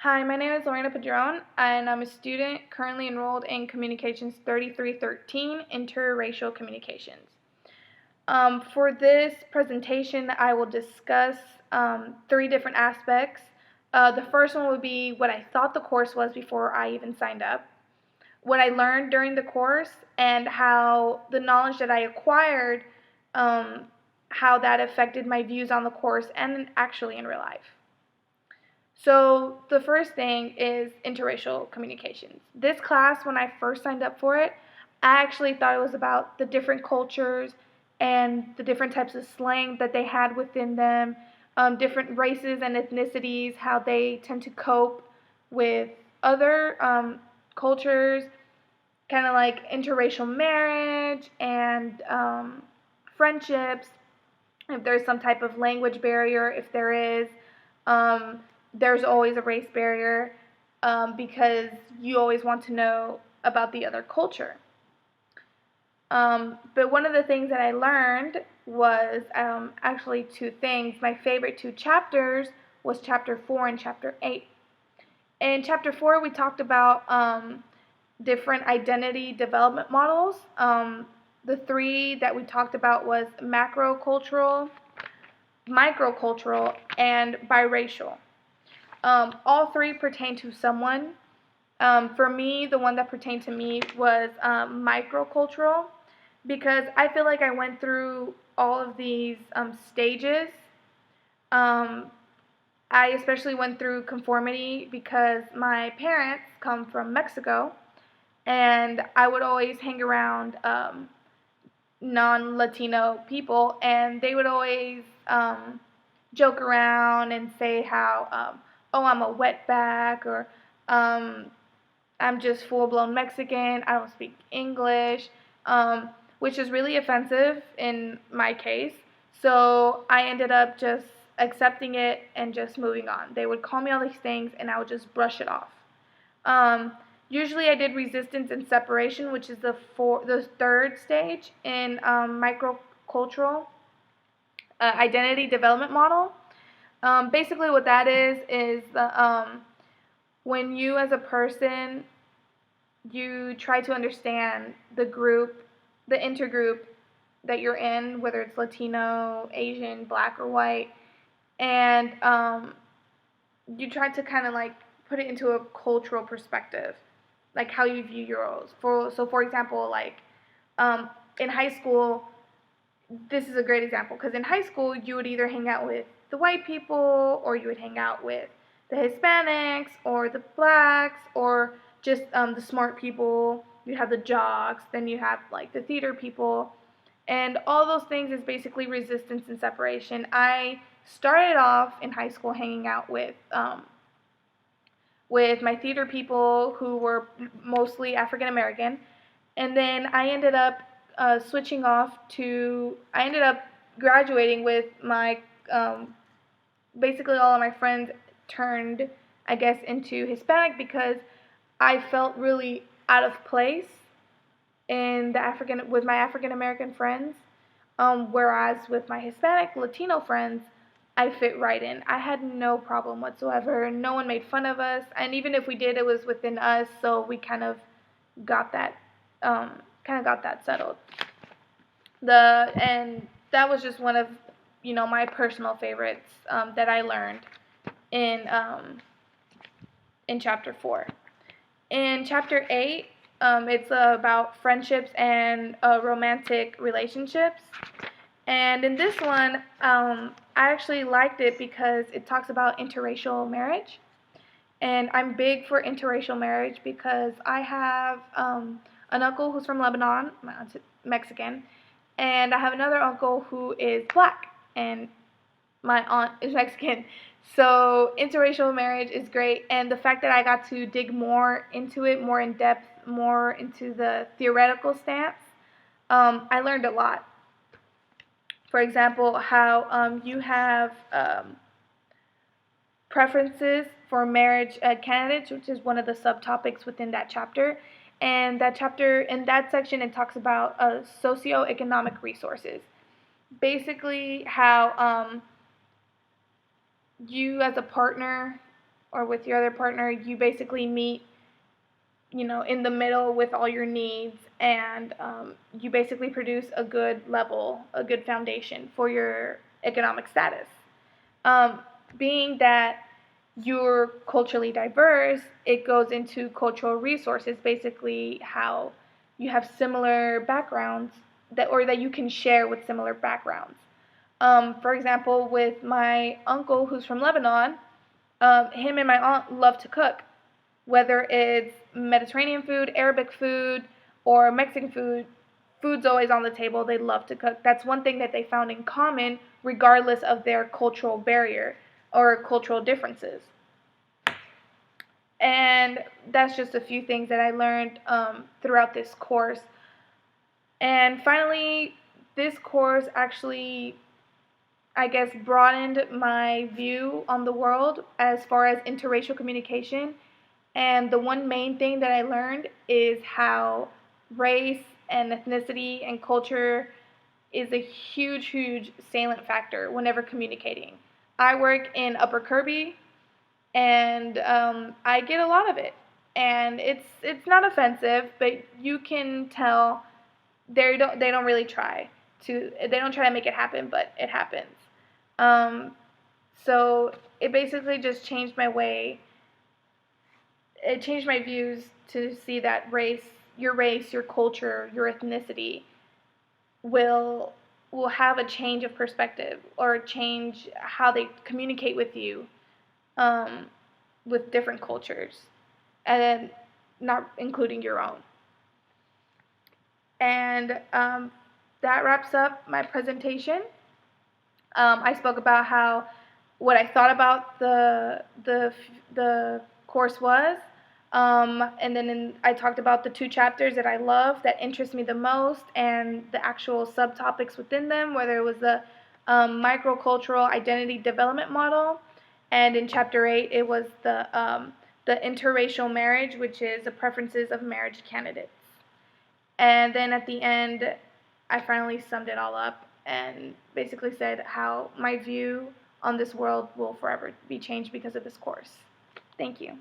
Hi, my name is Lorena Padron, and I'm a student currently enrolled in Communications 3313, Interracial Communications. For this presentation, I will discuss three different aspects. The first one would be what I thought the course was before I even signed up, what I learned during the course, and how the knowledge that I acquired, how that affected my views on the course and actually in real life. So the first thing is interracial communications. This class, when I first signed up for it, I actually thought it was about the different cultures and the different types of slang that they had within them, different races and ethnicities, how they tend to cope with other cultures, kind of like interracial marriage and friendships, if there's some type of language barrier, if there is. Um, there's always a race barrier because you always want to know about the other culture. But one of the things that I learned was actually two things. My favorite two chapters was chapter 4 and chapter 8. In chapter 4, we talked about different identity development models. The three that we talked about was macrocultural, microcultural, and biracial. All three pertain to someone. For me, the one that pertained to me was microcultural because I feel like I went through all of these stages. I especially went through conformity because my parents come from Mexico, and I would always hang around non-Latino people, and they would always joke around and say how, oh, I'm a wetback, or I'm just full-blown Mexican, I don't speak English, which is really offensive in my case. So I ended up just accepting it and just moving on. They would call me all these things, and I would just brush it off. Usually I did resistance and separation, which is the third stage in microcultural identity development model. Basically what that is when you as a person, you try to understand the group, the intergroup that you're in, whether it's Latino, Asian, Black, or white, and you try to kind of like put it into a cultural perspective, like how you view your roles. For example, like in high school, this is a great example because in high school you would either hang out with the white people, or you would hang out with the Hispanics or the blacks, or just the smart people. You have the jocks, then you have like the theater people, and all those things is basically resistance and separation. I started off in high school hanging out with my theater people who were mostly African American, and then I ended up I ended up graduating with my, basically all of my friends turned, I guess, into Hispanic because I felt really out of place with my African American friends, whereas with my Hispanic Latino friends, I fit right in. I had no problem whatsoever. No one made fun of us, and even if we did, it was within us. So we kind of got that, settled. And that was just one of, my personal favorites that I learned in chapter 4. In chapter 8, it's about friendships and romantic relationships. And in this one, I actually liked it because it talks about interracial marriage. And I'm big for interracial marriage because I have an uncle who's from Lebanon, my aunt's Mexican, and I have another uncle who is Black, and my aunt is Mexican. So interracial marriage is great, and the fact that I got to dig more into it, more in depth, more into the theoretical stance, I learned a lot. For example, how you have preferences for marriage candidates, which is one of the subtopics within that chapter. And that chapter, in that section, it talks about socioeconomic resources. Basically, how you as a partner or with your other partner, you basically meet, in the middle with all your needs, and you basically produce a good level, a good foundation for your economic status. Um, Being that you're culturally diverse, it goes into cultural resources, basically how you have similar backgrounds that you can share with similar backgrounds. For example, with my uncle who's from Lebanon, him and my aunt love to cook, whether it's Mediterranean food, Arabic food, or Mexican food. Food's always on the table. They love to cook. That's one thing that they found in common, regardless of their cultural barrier or cultural differences. And that's just a few things that I learned throughout this course. And finally, this course actually, I guess, broadened my view on the world as far as interracial communication. And the one main thing that I learned is how race and ethnicity and culture is a huge, huge salient factor whenever communicating. I work in Upper Kirby, and I get a lot of it. And it's not offensive, but you can tell they don't really try to make it happen, but it happens. Um, so it basically just changed my way. It changed my views to see that race, your culture, your ethnicity will will have a change of perspective or change how they communicate with you, um, with different cultures, and then not including your own. And that wraps up my presentation. I spoke about how what I thought about the course was, and then I talked about the two chapters that I love, that interest me the most, and the actual subtopics within them, whether it was the microcultural identity development model, and in chapter 8 it was the interracial marriage, which is the preferences of marriage candidates. And then at the end, I finally summed it all up and basically said how my view on this world will forever be changed because of this course. Thank you.